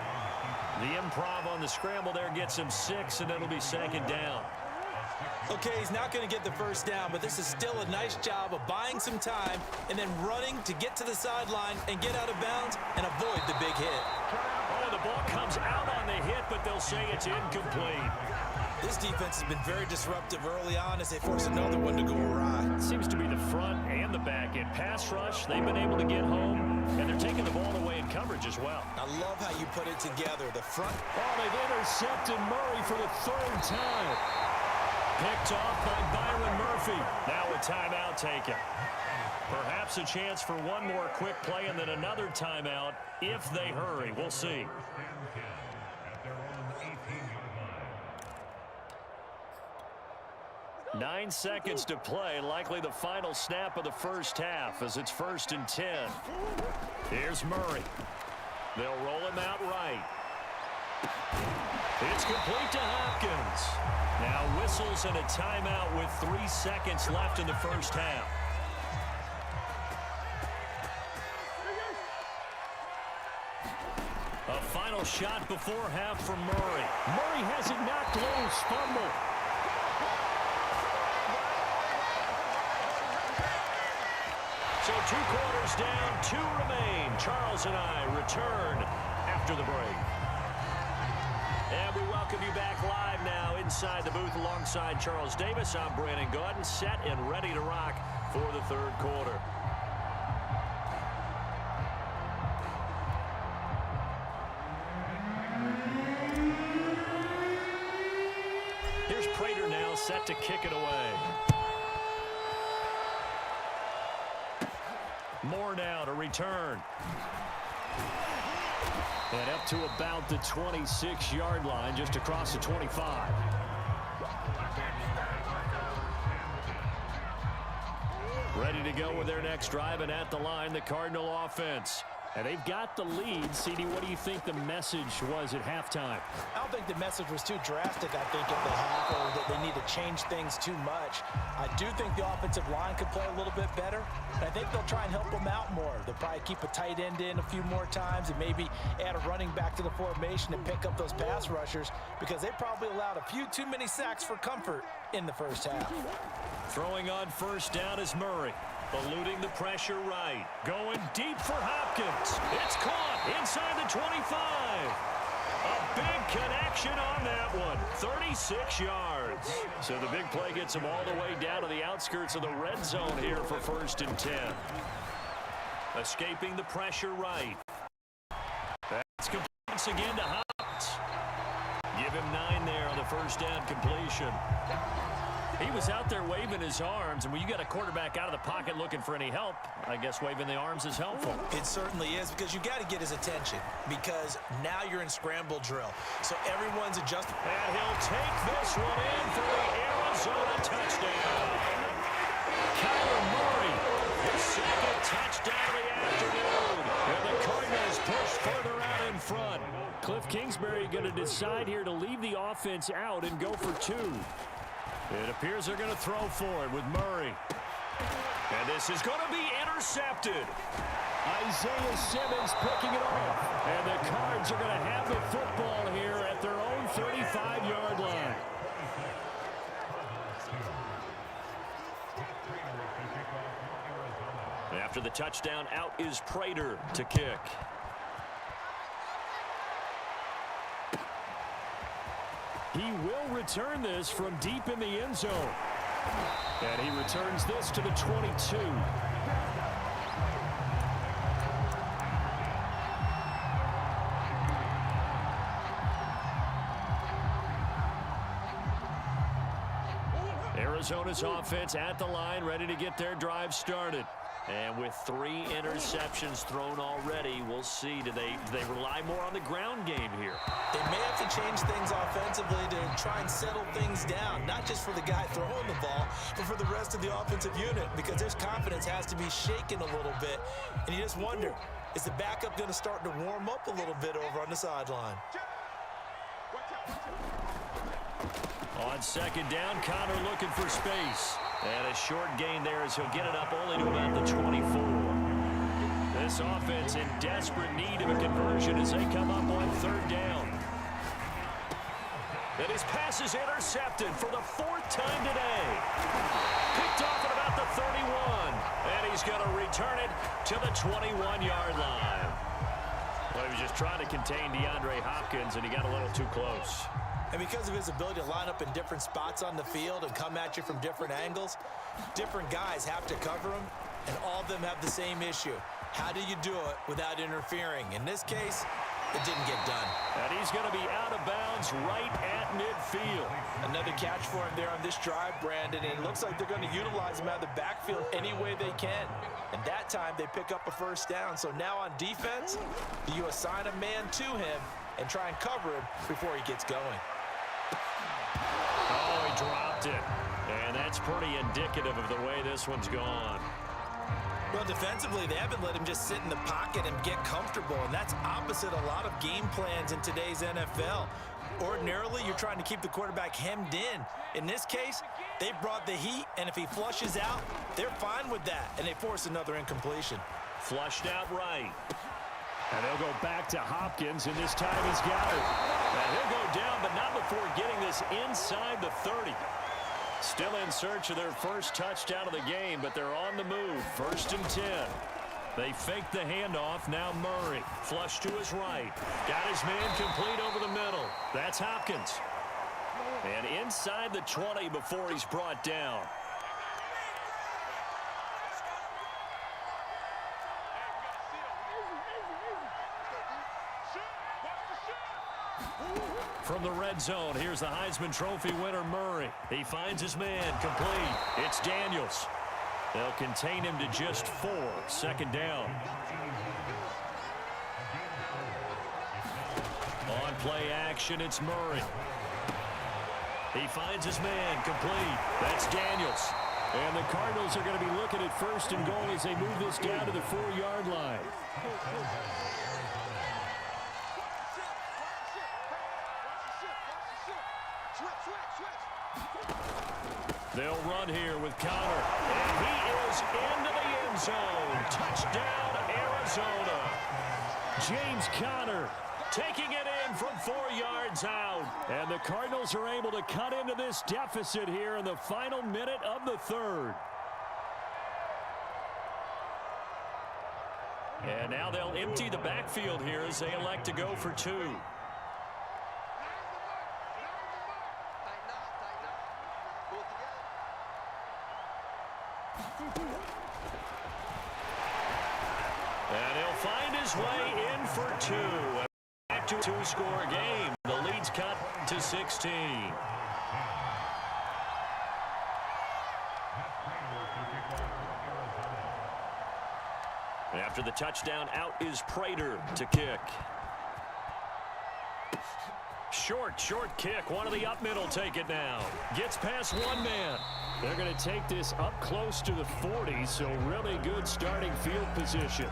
S3: The improv on the scramble there gets him 6, and it'll be 2nd down.
S2: Okay, he's not going to get the 1st down, but this is still a nice job of buying some time and then running to get to the sideline and get out of bounds and avoid the big hit.
S3: Oh, the ball comes out on the hit, but they'll say it's incomplete.
S2: This defense has been very disruptive early on as they force another one to go awry.
S3: It seems to be the front and the back end. Pass rush, they've been able to get home, and they're taking the ball away in coverage as well.
S2: I love how you put it together. The front.
S3: Oh, they've intercepted Murray for the 3rd time. Picked off by Byron Murphy. Now a timeout taken. Perhaps a chance for one more quick play and then another timeout if they hurry. We'll see. Nine seconds to play, likely the final snap of the first half as it's 1st and 10. Here's Murray. They'll roll him out right. It's complete to Hopkins. Now whistles and a timeout with 3 seconds left in the first half. A final shot before half from Murray. Murray has it knocked loose. Fumble. So 2 quarters down, 2 remain. Charles and I return after the break. And we welcome you back live now inside the booth alongside Charles Davis. I'm Brandon Gaudin, set and ready to rock for the 3rd quarter. Here's Prater now set to kick it away. Moore now to return. And up to about the 26-yard line, just across the 25. Ready to go with their next drive, and at the line, the Cardinal offense. And they've got the lead. CD, what do you think the message was at halftime?
S2: I don't think the message was too drastic, I think, at the half, or that they need to change things too much. I do think the offensive line could play a little bit better, and I think they'll try and help them out more. They'll probably keep a tight end in a few more times and maybe add a running back to the formation and pick up those pass rushers, because they probably allowed a few too many sacks for comfort in the first half.
S3: Throwing on first down is Murray. Eluding the pressure right. Going deep for Hopkins. It's caught inside the 25. A big connection on that one. 36 yards. So the big play gets them all the way down to the outskirts of the red zone here for 1st and 10. Escaping the pressure right. That's completes again to Hopkins. Give him 9 there on the first down completion. He was out there waving his arms, and when you got a quarterback out of the pocket looking for any help, I guess waving the arms is helpful.
S2: It certainly is, because you got to get his attention, because now you're in scramble drill. So everyone's adjusting.
S3: And he'll take this one in for the Arizona touchdown. Kyler Murray, his second touchdown of the afternoon. And the Cardinals push further out in front. Cliff Kingsbury going to decide here to leave the offense out and go for 2. It appears they're going to throw for it with Murray. And this is going to be intercepted. Isaiah Simmons picking it off. And the Cards are going to have the football here at their own 35-yard line. After the touchdown, out is Prater to kick. He will return this from deep in the end zone. And he returns this to the 22. Arizona's offense at the line, ready to get their drive started. And with 3 interceptions thrown already, we'll see. Do they rely more on the ground game here?
S2: They may have to change things offensively to try and settle things down, not just for the guy throwing the ball, but for the rest of the offensive unit, because his confidence has to be shaken a little bit. And you just wonder, is the backup going to start to warm up a little bit over on the sideline?
S3: On second down, Connor looking for space. And a short gain there as he'll get it up only to about the 24. This offense in desperate need of a conversion as they come up on 3rd down. And his pass is intercepted for the 4th time today. Picked off at about the 31. And he's going to return it to the 21-yard line. Well, he was just trying to contain DeAndre Hopkins, and he got a little too close.
S2: And because of his ability to line up in different spots on the field and come at you from different angles, different guys have to cover him, and all of them have the same issue. How do you do it without interfering? In this case, it didn't get done.
S3: And he's going to be out of bounds right at midfield.
S2: Another catch for him there on this drive, Brandon, and it looks like they're going to utilize him out of the backfield any way they can. And that time, they pick up a first down. So now on defense, do you assign a man to him and try and cover him before he gets going?
S3: Oh, he dropped it. And that's pretty indicative of the way this one's gone.
S2: Well, defensively, they haven't let him just sit in the pocket and get comfortable, and that's opposite a lot of game plans in today's NFL. Ordinarily, you're trying to keep the quarterback hemmed in. In this case, they brought the heat, and if he flushes out, they're fine with that, and they force another incompletion.
S3: Flushed out right. And they'll go back to Hopkins, and this time he's got it. And he'll go down, but not before getting this inside the 30. Still in search of their first touchdown of the game, but they're on the move. 1st and 10. They fake the handoff. Now Murray. Flush to his right. Got his man complete over the middle. That's Hopkins. And inside the 20 before he's brought down. From the red zone, here's the Heisman Trophy winner, Murray. He finds his man complete. It's Daniels. They'll contain him to just 4. 2nd down. On play action, it's Murray. He finds his man, complete. That's Daniels. And the Cardinals are going to be looking at first and goal as they move this down to the 4-yard line. They'll run here with Connor. And he is into the end zone. Touchdown, Arizona. James Conner taking it in from 4 yards out. And the Cardinals are able to cut into this deficit here in the final minute of the third. And now they'll empty the backfield here as they elect to go for 2. And he'll find his way in for 2. Back to a 2-score game. The lead's cut to 16. After the touchdown, out is Prater to kick. Short kick. One of the up middle take it now. Gets past one man. They're going to take this up close to the 40, so really good starting field position.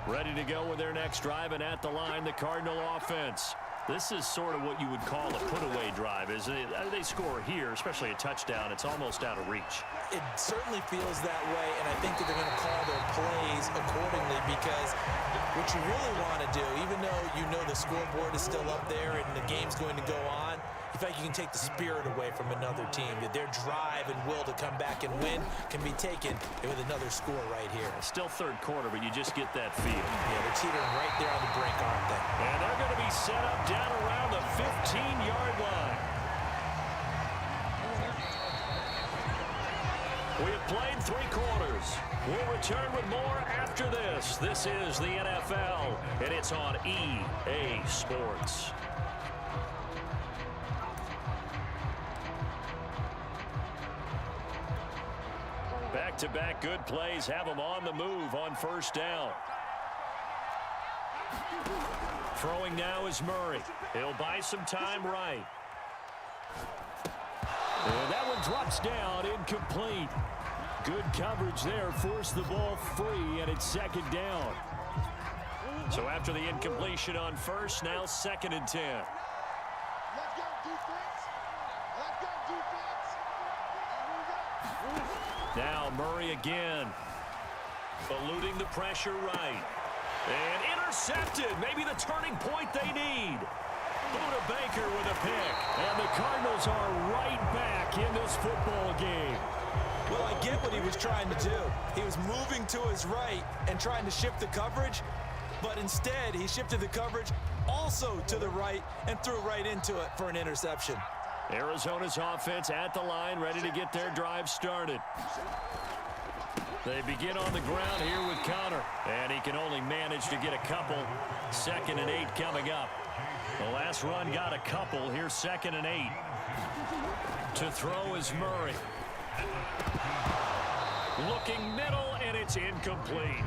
S3: Ready to go with their next drive, and at the line, the Cardinal offense. This is sort of what you would call a put-away drive, isn't it? They score here, especially a touchdown. It's almost out of reach.
S2: It certainly feels that way, and I think that they're going to call their plays accordingly, because what you really want to do, even though you know the scoreboard is still up there and the game's going to go on, you feel like you can take the spirit away from another team, that their drive and will to come back and win can be taken with another score right here.
S3: Still third quarter, but you just get that feel.
S2: Yeah, they're teetering right there on the brink, aren't they?
S3: And they're going to be set up down around the 15-yard line. We have played 3 quarters. We'll return with more after this. This is the NFL, and it's on EA Sports. Back-to-back good plays have them on the move on first down. Throwing now is Murray. He'll buy some time right. And that one drops down, incomplete. Good coverage there, forced the ball free, and it's second down. So after the incompletion on first, now 2nd and 10.
S4: Let's go, defense. Let's go, defense.
S3: Now Murray again. Eluding the pressure right. And intercepted. Maybe the turning point they need. Buda Baker with a pick. And the Cardinals are right back in this football game.
S2: Well, I get what he was trying to do. He was moving to his right and trying to shift the coverage, but instead he shifted the coverage also to the right and threw right into it for an interception.
S3: Arizona's offense at the line, ready to get their drive started. They begin on the ground here with Connor, and he can only manage to get a couple. 2nd and 8 coming up. The last run got a couple. Here's 2nd and 8. To throw is Murray. Looking middle, and it's incomplete.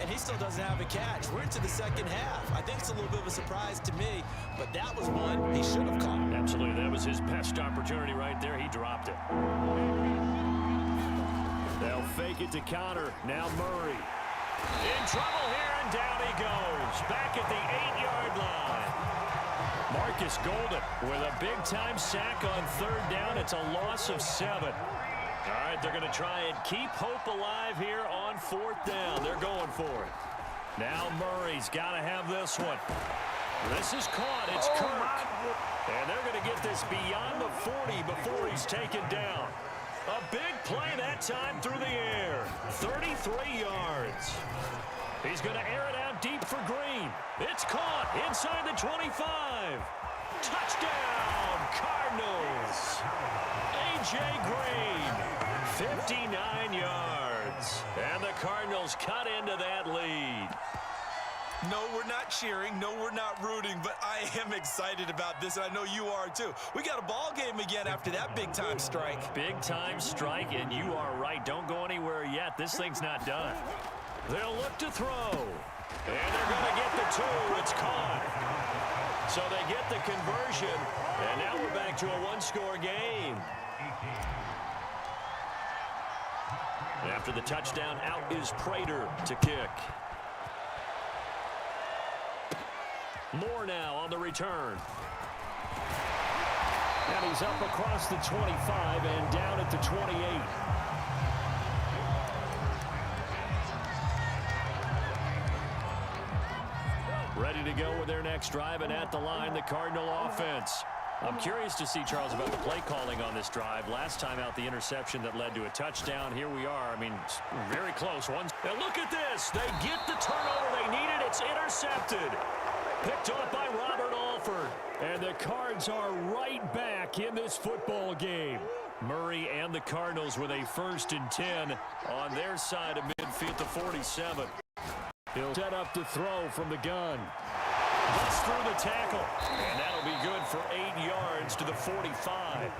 S2: And he still doesn't have a catch. We're into the second half. I think it's a little bit of a surprise to me, but that was one he should have caught.
S3: Absolutely. That was his best opportunity right there. He dropped it. They'll fake it to Connor. Now Murray. In trouble here, and down he goes. Back at the 8-yard line. Marcus Golden with a big-time sack on 3rd down. It's a loss of 7. All right, they're going to try and keep hope alive here on 4th down. They're going for it. Now Murray's got to have this one. This is caught. It's Kirk. And they're going to get this beyond the 40 before he's taken down. A big play that time through the air. 33 yards. He's going to air it out deep for Green. It's caught inside the 25. Touchdown, Cardinals. A.J. Green, 59 yards. And the Cardinals cut into that lead.
S2: No, we're not cheering. No, we're not rooting, but I am excited about this, and I know you are too. We got a ball game again after that big-time strike.
S3: Big-time strike, and you are right. Don't go anywhere yet. This thing's not done. They'll look to throw. And they're going to get the 2. It's caught. So they get the conversion. And now we're back to a one-score game. After the touchdown, out is Prater to kick. Moore now on the return. And he's up across the 25 and down at the 28. Ready to go with their next drive, and at the line, the Cardinal offense. I'm curious to see, Charles, about the play calling on this drive. Last time out, the interception that led to a touchdown. Here we are. I mean, very close. Now look at this. They get the turnover they needed. It's intercepted. Picked off by Robert Alford. And the Cards are right back in this football game. Murray and the Cardinals with a 1st and 10 on their side of midfield, the 47. He'll set up to throw from the gun. Gets through the tackle. And that'll be good for 8 yards to the 45.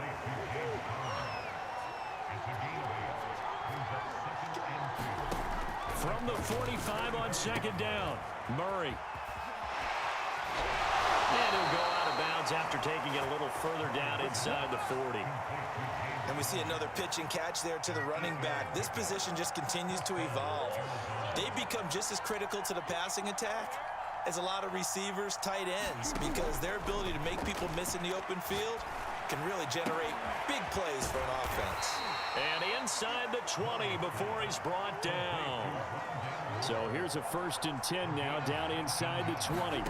S3: From the 45 on 2nd down, Murray. And he'll go out of bounds after taking it a little further down inside the 40.
S2: And we see another pitch and catch there to the running back. This position just continues to evolve. They become just as critical to the passing attack as a lot of receivers, tight ends, because their ability to make people miss in the open field can really generate big plays for an offense.
S3: And inside the 20 before he's brought down. So here's a 1st and 10 now, down inside the 20.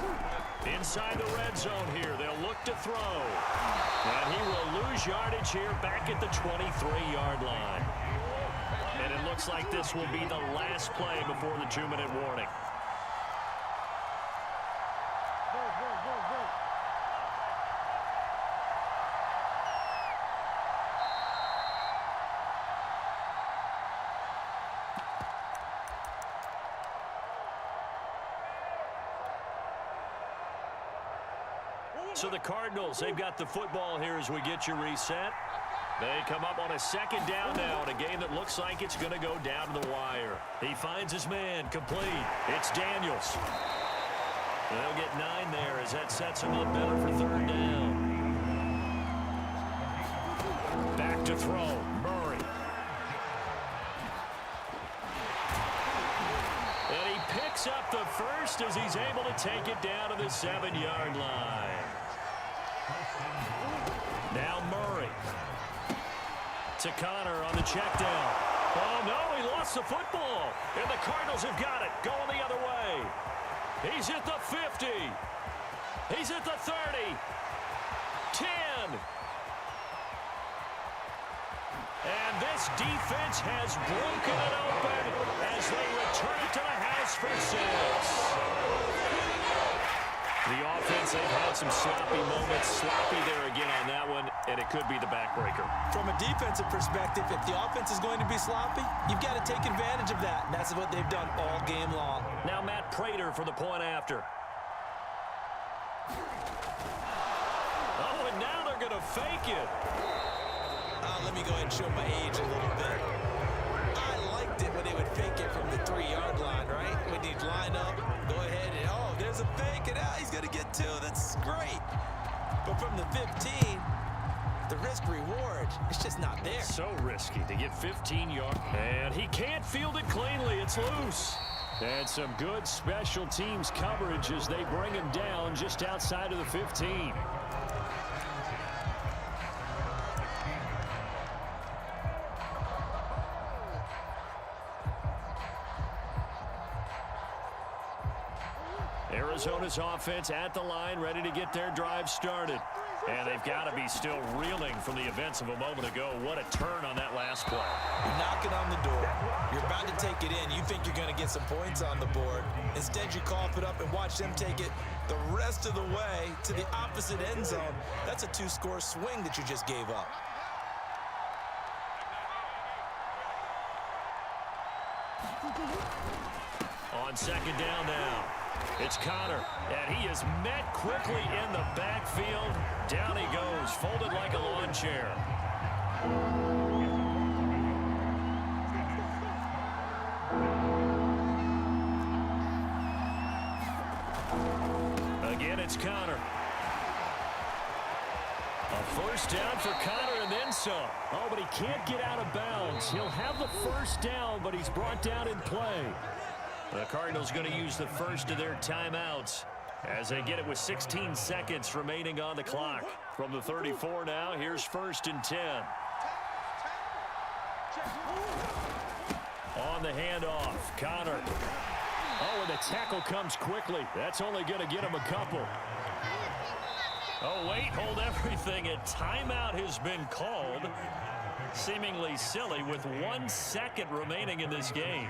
S3: Inside the red zone here, they'll look to throw. And he will lose yardage here back at the 23-yard line. And it looks like this will be the last play before the 2-minute warning. So the Cardinals, they've got the football here as we get you reset. They come up on a 2nd down now in a game that looks like it's going to go down to the wire. He finds his man, complete. It's Daniels. And they'll get 9 there as that sets him up better for 3rd down. Back to throw, Murray. And he picks up the 1st as he's able to take it down to the 7-yard line. Now Murray. To Connor on the check down. Oh, no, he lost the football. And the Cardinals have got it, going the other way. He's at the 50. He's at the 30. 10. And this defense has broken it open as they return it to the house for 6. The offense, they've had some sloppy moments. Sloppy there again on that one, and it could be the backbreaker.
S2: From a defensive perspective, if the offense is going to be sloppy, you've got to take advantage of that. And that's what they've done all game long.
S3: Now Matt Prater for the point after. Oh, and now they're going to fake it.
S2: Let me go ahead and show my age a little bit. I liked it when they would fake it from the 3-yard line, right? When you'd line up, go ahead and, oh, there's a fake, and he's going to get 2. That's great. But from the 15, the risk-reward, it's just not there.
S3: So risky to get 15 yards. And he can't field it cleanly. It's loose. And some good special teams coverage as they bring him down just outside of the 15. Arizona's offense at the line, ready to get their drive started. And they've got to be still reeling from the events of a moment ago. What a turn on that last play.
S2: You're knocking on the door. You're about to take it in. You think you're going to get some points on the board. Instead, you cough it up and watch them take it the rest of the way to the opposite end zone. That's a 2-score swing that you just gave up.
S3: On 2nd down now. It's Connor, and he is met quickly in the backfield. Down he goes, folded like a lawn chair. It's Connor. A first down for Connor and then some. Oh, but he can't get out of bounds. He'll have the first down, but he's brought down in play. The Cardinals going to use the first of their timeouts as they get it with 16 seconds remaining on the clock. From the 34 now, here's 1st and 10. On the handoff, Connor. Oh, and the tackle comes quickly. That's only going to get him a couple. Oh, wait, hold everything. A timeout has been called. Seemingly silly with 1 second remaining in this game.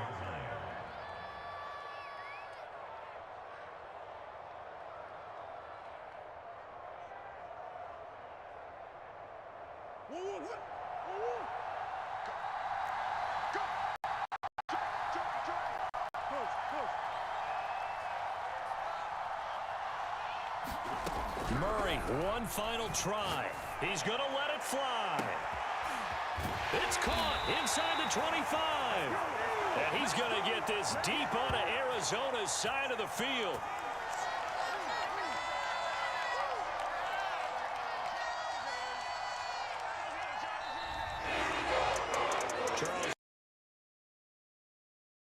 S3: Murray, one final try. He's going to let it fly. It's caught inside the 25. And he's going to get this deep onto Arizona's side of the field.